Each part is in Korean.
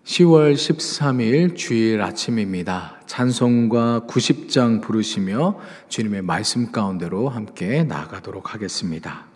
10월 13일 주일 아침입니다. 찬송가 90장 부르시며 주님의 말씀 가운데로 함께 나아가도록 하겠습니다.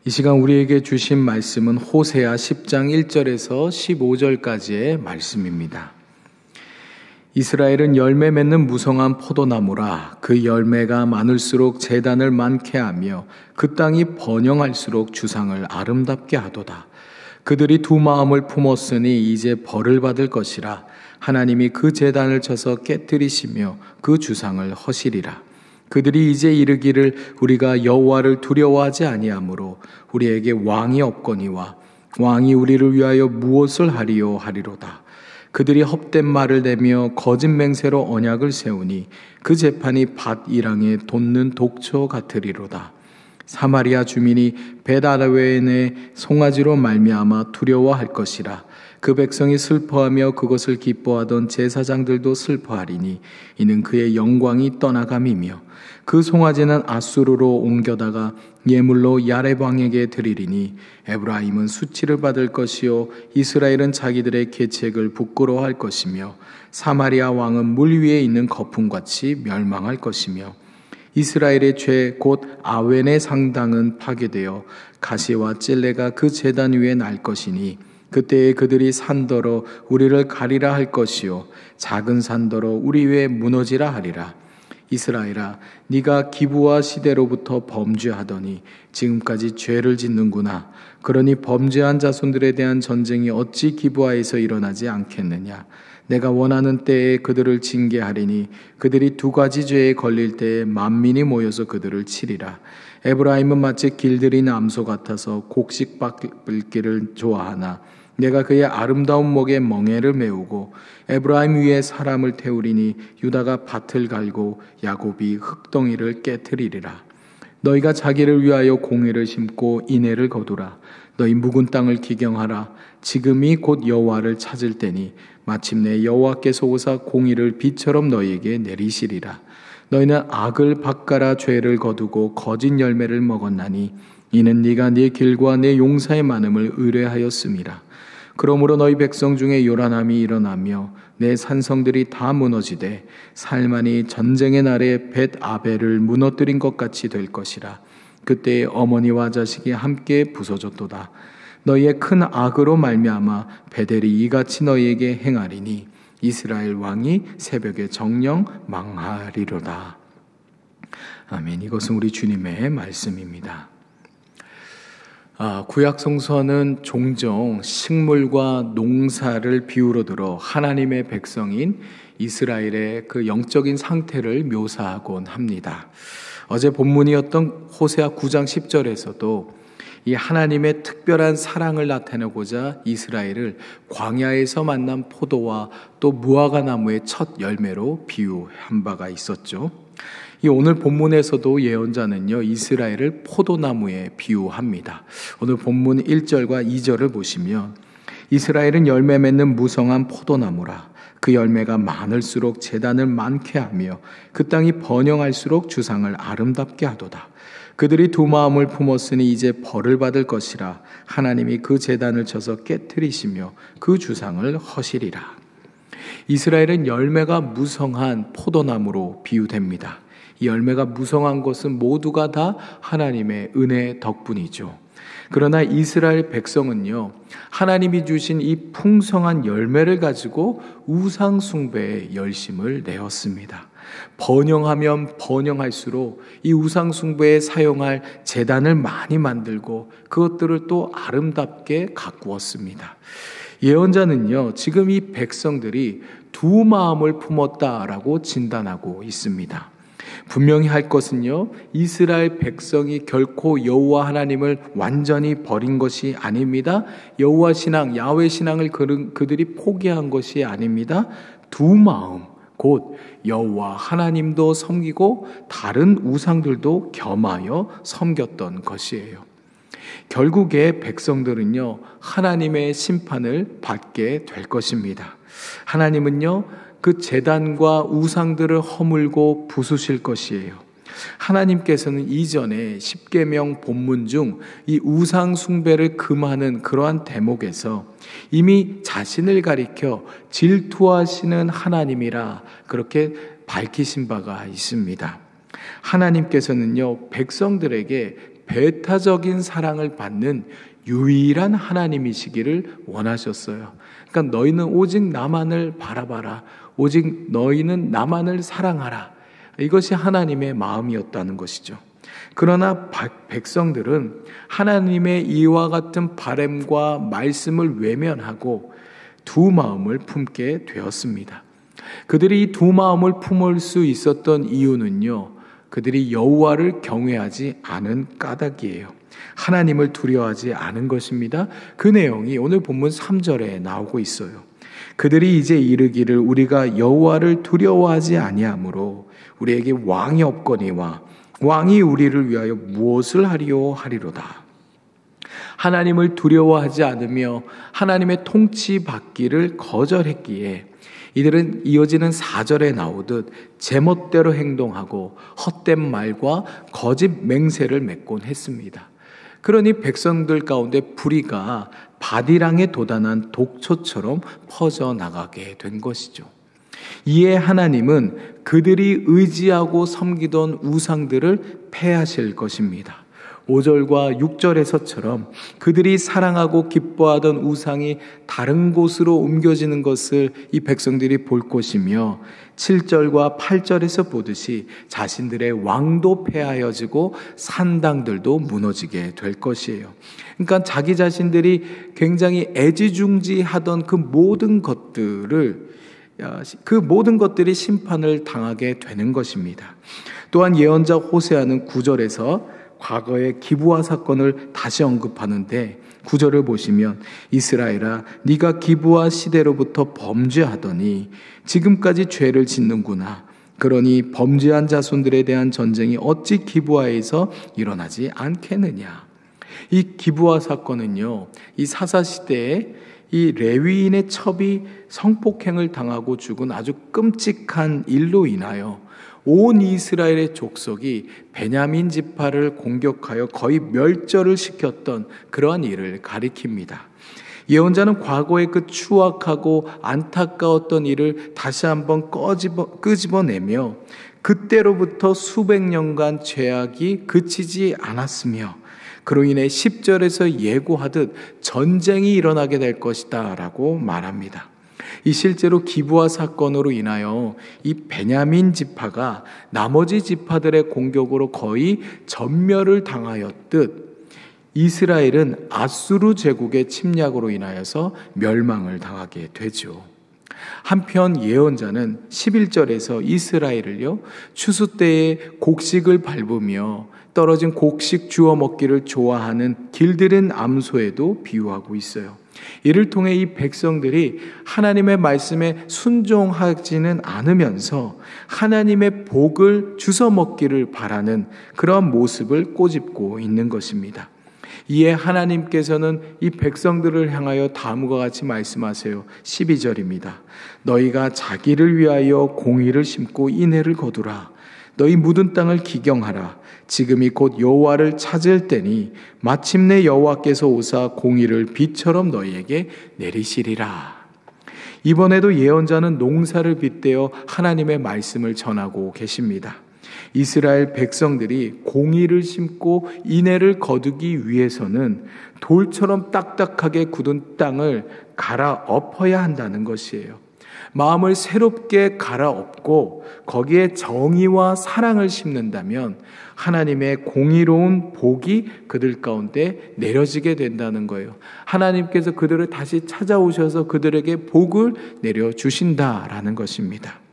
이 시간 우리에게 주신 말씀은 호세아 10장 1절에서 15절까지의 말씀입니다. 이스라엘은 열매 맺는 무성한 포도나무라. 그 열매가 많을수록 제단을 많게 하며 그 땅이 번영할수록 주상을 아름답게 하도다. 그들이 두 마음을 품었으니 이제 벌을 받을 것이라. 하나님이 그 제단을 쳐서 깨뜨리시며 그 주상을 허시리라. 그들이 이제 이르기를 우리가 여호와를 두려워하지 아니하므로 우리에게 왕이 없거니와 왕이 우리를 위하여 무엇을 하리요 하리로다. 그들이 헛된 말을 내며 거짓 맹세로 언약을 세우니 그 재판이 밭 이랑에 돋는 독초 같으리로다. 사마리아 주민이 벳아웬의 송아지로 말미암아 두려워할 것이라. 그 백성이 슬퍼하며 그것을 기뻐하던 제사장들도 슬퍼하리니 이는 그의 영광이 떠나감이며 그 송아지는 아수르로 옮겨다가 예물로 야렙 왕에게 드리리니 에브라임은 수치를 받을 것이요 이스라엘은 자기들의 계책을 부끄러워할 것이며 사마리아 왕은 물 위에 있는 거품같이 멸망할 것이며 이스라엘의 죄 곧 아웬의 상당은 파괴되어 가시와 찔레가 그 제단 위에 날 것이니 그때에 그들이 산더러 우리를 가리라 할 것이요 작은 산더러 우리 위에 무너지라 하리라. 이스라엘아, 네가 기브와 시대로부터 범죄하더니 지금까지 죄를 짓는구나. 그러니 범죄한 자손들에 대한 전쟁이 어찌 기브아에서 일어나지 않겠느냐. 내가 원하는 때에 그들을 징계하리니 그들이 두 가지 죄에 걸릴 때에 만민이 모여서 그들을 치리라. 에브라임은 마치 길들인 암소 같아서 곡식 밟기를 좋아하나 내가 그의 아름다운 목에 멍에를 메우고 에브라임 위에 사람을 태우리니 유다가 밭을 갈고 야곱이 흙덩이를 깨트리리라. 너희가 자기를 위하여 공회를 심고 인애를 거두라. 너희 묵은 땅을 기경하라. 지금이 곧 여호와를 찾을 때니 마침내 여호와께서 오사 공의를 비처럼 너희에게 내리시리라. 너희는 악을 밭갈아 죄를 거두고 거짓 열매를 먹었나니 이는 네가 네 길과 내 용사의 많음을 의뢰하였음이라. 그러므로 너희 백성 중에 요란함이 일어나며 내 산성들이 다 무너지되 살만이 전쟁의 날에 벳 아벨을 무너뜨린 것 같이 될 것이라. 그때 어머니와 자식이 함께 부서졌도다. 너희의 큰 악으로 말미암아 베델이 이같이 너희에게 행하리니 이스라엘 왕이 새벽에 정령 망하리로다. 아멘. 이것은 우리 주님의 말씀입니다. 구약 성서는 종종 식물과 농사를 비유로 들어 하나님의 백성인 이스라엘의 그 영적인 상태를 묘사하곤 합니다. 어제 본문이었던 호세아 9장 10절에서도 이 하나님의 특별한 사랑을 나타내고자 이스라엘을 광야에서 만난 포도와 또 무화과 나무의 첫 열매로 비유한 바가 있었죠. 이 오늘 본문에서도 예언자는요, 이스라엘을 포도나무에 비유합니다. 오늘 본문 1절과 2절을 보시면 이스라엘은 열매 맺는 무성한 포도나무라. 그 열매가 많을수록 제단을 많게 하며 그 땅이 번영할수록 주상을 아름답게 하도다. 그들이 두 마음을 품었으니 이제 벌을 받을 것이라. 하나님이 그 제단을 쳐서 깨트리시며 그 주상을 허시리라. 이스라엘은 열매가 무성한 포도나무로 비유됩니다. 이 열매가 무성한 것은 모두가 다 하나님의 은혜 덕분이죠. 그러나 이스라엘 백성은요, 하나님이 주신 이 풍성한 열매를 가지고 우상 숭배에 열심을 내었습니다. 번영하면 번영할수록 이 우상 숭배에 사용할 제단을 많이 만들고 그것들을 또 아름답게 가꾸었습니다. 예언자는요, 지금 이 백성들이 두 마음을 품었다라고 진단하고 있습니다. 분명히 할 것은요, 이스라엘 백성이 결코 여호와 하나님을 완전히 버린 것이 아닙니다. 여호와 신앙, 야훼 신앙을 그들이 포기한 것이 아닙니다. 두 마음, 곧 여호와 하나님도 섬기고 다른 우상들도 겸하여 섬겼던 것이에요. 결국에 백성들은요, 하나님의 심판을 받게 될 것입니다. 하나님은요, 그 제단과 우상들을 허물고 부수실 것이에요. 하나님께서는 이전에 십계명 본문 중 이 우상 숭배를 금하는 그러한 대목에서 이미 자신을 가리켜 질투하시는 하나님이라 그렇게 밝히신 바가 있습니다. 하나님께서는요, 백성들에게 배타적인 사랑을 받는 유일한 하나님이시기를 원하셨어요. 그러니까 너희는 오직 나만을 바라봐라. 오직 너희는 나만을 사랑하라. 이것이 하나님의 마음이었다는 것이죠. 그러나 백성들은 하나님의 이와 같은 바램과 말씀을 외면하고 두 마음을 품게 되었습니다. 그들이 이 두 마음을 품을 수 있었던 이유는요, 그들이 여호와를 경외하지 않은 까닭이에요. 하나님을 두려워하지 않은 것입니다. 그 내용이 오늘 본문 3절에 나오고 있어요. 그들이 이제 이르기를 우리가 여호와를 두려워하지 아니하므로 우리에게 왕이 없거니와 왕이 우리를 위하여 무엇을 하리요 하리로다. 하나님을 두려워하지 않으며 하나님의 통치 받기를 거절했기에 이들은 이어지는 4절에 나오듯 제멋대로 행동하고 헛된 말과 거짓 맹세를 맺곤 했습니다. 그러니 백성들 가운데 불의가 바디랑에 도단한 독초처럼 퍼져나가게 된 것이죠. 이에 하나님은 그들이 의지하고 섬기던 우상들을 패하실 것입니다. 5절과 6절에서처럼 그들이 사랑하고 기뻐하던 우상이 다른 곳으로 옮겨지는 것을 이 백성들이 볼 것이며 7절과 8절에서 보듯이 자신들의 왕도 패하여지고 산당들도 무너지게 될 것이에요. 그러니까 자기 자신들이 굉장히 애지중지하던 그 모든 것들이 심판을 당하게 되는 것입니다. 또한 예언자 호세아는 9절에서 과거의 기브아 사건을 다시 언급하는데 9절을 보시면 이스라엘아 네가 기브아 시대로부터 범죄하더니 지금까지 죄를 짓는구나. 그러니 범죄한 자손들에 대한 전쟁이 어찌 기브아에서 일어나지 않겠느냐. 이 기브아 사건은요, 이 사사 시대에 이 레위인의 첩이 성폭행을 당하고 죽은 아주 끔찍한 일로 인하여 온 이스라엘의 족속이 베냐민 지파를 공격하여 거의 멸절을 시켰던 그러한 일을 가리킵니다. 예언자는 과거의 그 추악하고 안타까웠던 일을 다시 한번 끄집어내며 그때로부터 수백 년간 죄악이 그치지 않았으며 그로 인해 10절에서 예고하듯 전쟁이 일어나게 될 것이다 라고 말합니다. 이 실제로 기브아 사건으로 인하여 이 베냐민 지파가 나머지 지파들의 공격으로 거의 전멸을 당하였듯 이스라엘은 아수르 제국의 침략으로 인하여서 멸망을 당하게 되죠. 한편 예언자는 11절에서 이스라엘을요, 추수 때에 곡식을 밟으며 떨어진 곡식 주워 먹기를 좋아하는 길들인 암소에도 비유하고 있어요. 이를 통해 이 백성들이 하나님의 말씀에 순종하지는 않으면서 하나님의 복을 주워 먹기를 바라는 그런 모습을 꼬집고 있는 것입니다. 이에 하나님께서는 이 백성들을 향하여 다음과 같이 말씀하세요. 12절입니다. 너희가 자기를 위하여 공의를 심고 인애를 거두라. 너희 묻은 땅을 기경하라. 지금이 곧 여호와를 찾을 때니 마침내 여호와께서 오사 공의를 비처럼 너희에게 내리시리라. 이번에도 예언자는 농사를 빗대어 하나님의 말씀을 전하고 계십니다. 이스라엘 백성들이 공의를 심고 인애를 거두기 위해서는 돌처럼 딱딱하게 굳은 땅을 갈아엎어야 한다는 것이에요. 마음을 새롭게 갈아엎고 거기에 정의와 사랑을 심는다면 하나님의 공의로운 복이 그들 가운데 내려지게 된다는 거예요. 하나님께서 그들을 다시 찾아오셔서 그들에게 복을 내려주신다라는 것입니다.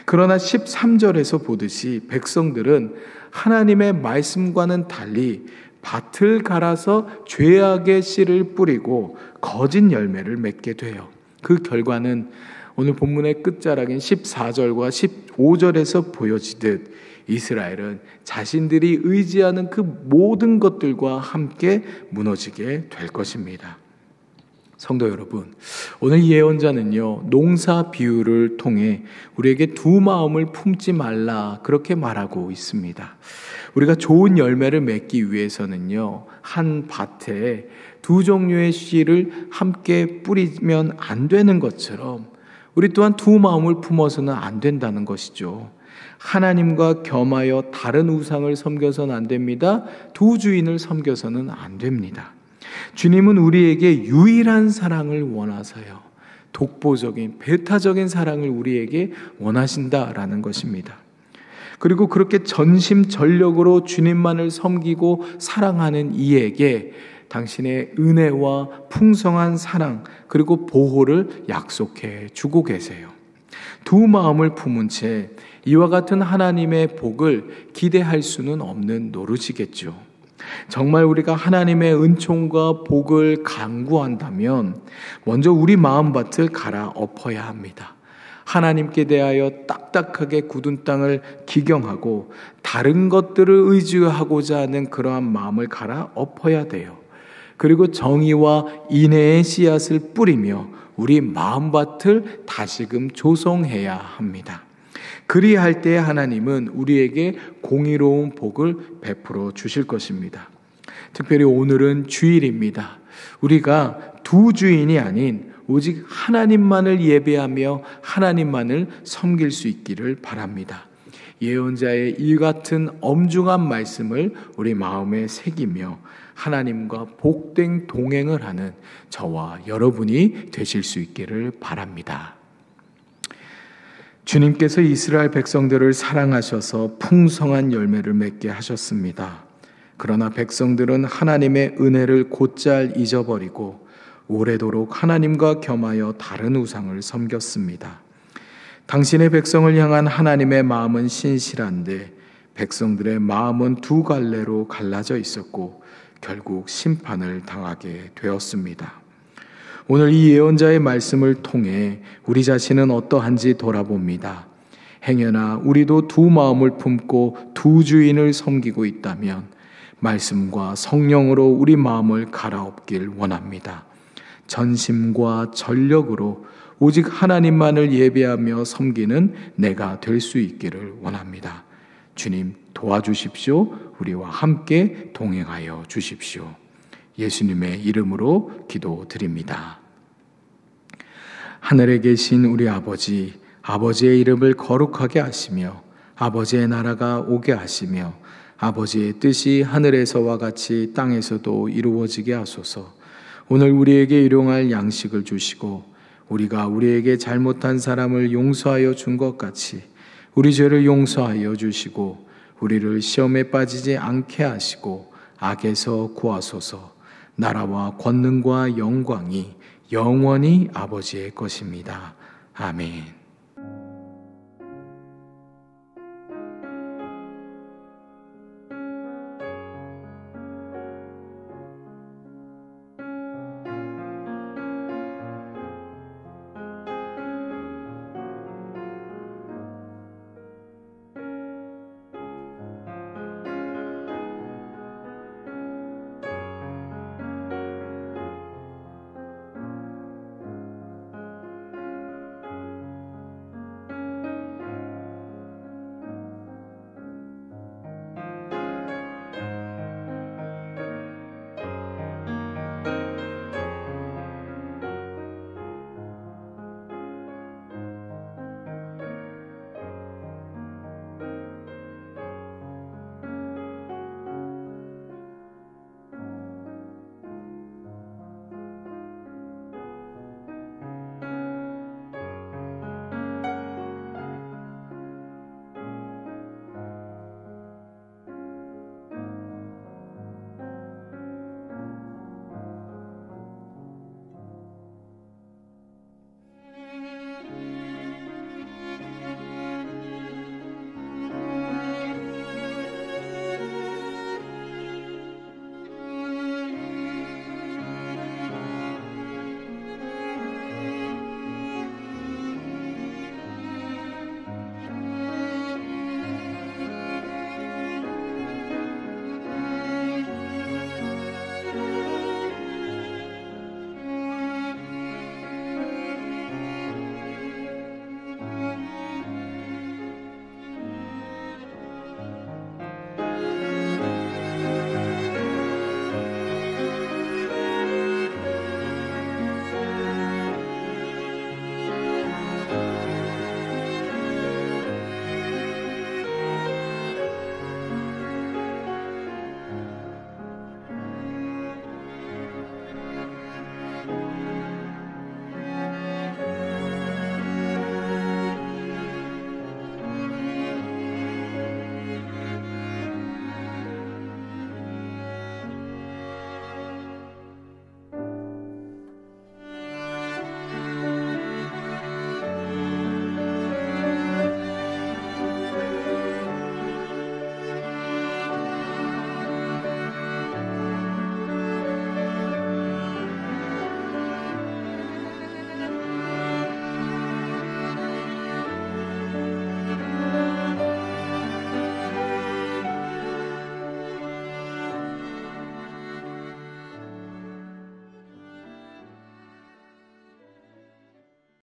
그러나 13절에서 보듯이 백성들은 하나님의 말씀과는 달리 밭을 갈아서 죄악의 씨를 뿌리고 거짓 열매를 맺게 돼요. 그 결과는 오늘 본문의 끝자락인 14절과 15절에서 보여지듯 이스라엘은 자신들이 의지하는 그 모든 것들과 함께 무너지게 될 것입니다. 성도 여러분, 오늘 예언자는요, 농사 비유를 통해 우리에게 두 마음을 품지 말라 그렇게 말하고 있습니다. 우리가 좋은 열매를 맺기 위해서는요, 한 밭에 두 종류의 씨를 함께 뿌리면 안 되는 것처럼 우리 또한 두 마음을 품어서는 안 된다는 것이죠. 하나님과 겸하여 다른 우상을 섬겨서는 안 됩니다. 두 주인을 섬겨서는 안 됩니다. 주님은 우리에게 유일한 사랑을 원하세요. 독보적인 배타적인 사랑을 우리에게 원하신다라는 것입니다. 그리고 그렇게 전심전력으로 주님만을 섬기고 사랑하는 이에게 당신의 은혜와 풍성한 사랑 그리고 보호를 약속해 주고 계세요. 두 마음을 품은 채 이와 같은 하나님의 복을 기대할 수는 없는 노릇이겠죠. 정말 우리가 하나님의 은총과 복을 간구한다면 먼저 우리 마음밭을 갈아엎어야 합니다. 하나님께 대하여 딱딱하게 굳은 땅을 기경하고 다른 것들을 의지하고자 하는 그러한 마음을 갈아엎어야 돼요. 그리고 정의와 인애의 씨앗을 뿌리며 우리 마음밭을 다시금 조성해야 합니다. 그리할 때 하나님은 우리에게 공의로운 복을 베풀어 주실 것입니다. 특별히 오늘은 주일입니다. 우리가 두 주인이 아닌 오직 하나님만을 예배하며 하나님만을 섬길 수 있기를 바랍니다. 예언자의 이 같은 엄중한 말씀을 우리 마음에 새기며 하나님과 복된 동행을 하는 저와 여러분이 되실 수 있기를 바랍니다. 주님께서 이스라엘 백성들을 사랑하셔서 풍성한 열매를 맺게 하셨습니다. 그러나 백성들은 하나님의 은혜를 곧잘 잊어버리고 오래도록 하나님과 겸하여 다른 우상을 섬겼습니다. 당신의 백성을 향한 하나님의 마음은 신실한데 백성들의 마음은 두 갈래로 갈라져 있었고 결국 심판을 당하게 되었습니다. 오늘 이 예언자의 말씀을 통해 우리 자신은 어떠한지 돌아봅니다. 행여나 우리도 두 마음을 품고 두 주인을 섬기고 있다면 말씀과 성령으로 우리 마음을 갈아엎길 원합니다. 전심과 전력으로 오직 하나님만을 예배하며 섬기는 내가 될 수 있기를 원합니다. 주님 도와주십시오. 우리와 함께 동행하여 주십시오. 예수님의 이름으로 기도드립니다. 하늘에 계신 우리 아버지, 아버지의 이름을 거룩하게 하시며 아버지의 나라가 오게 하시며 아버지의 뜻이 하늘에서와 같이 땅에서도 이루어지게 하소서. 오늘 우리에게 일용할 양식을 주시고 우리가 우리에게 잘못한 사람을 용서하여 준 것 같이 우리 죄를 용서하여 주시고 우리를 시험에 빠지지 않게 하시고 악에서 구하소서. 나라와 권능과 영광이 영원히 아버지의 것입니다. 아멘.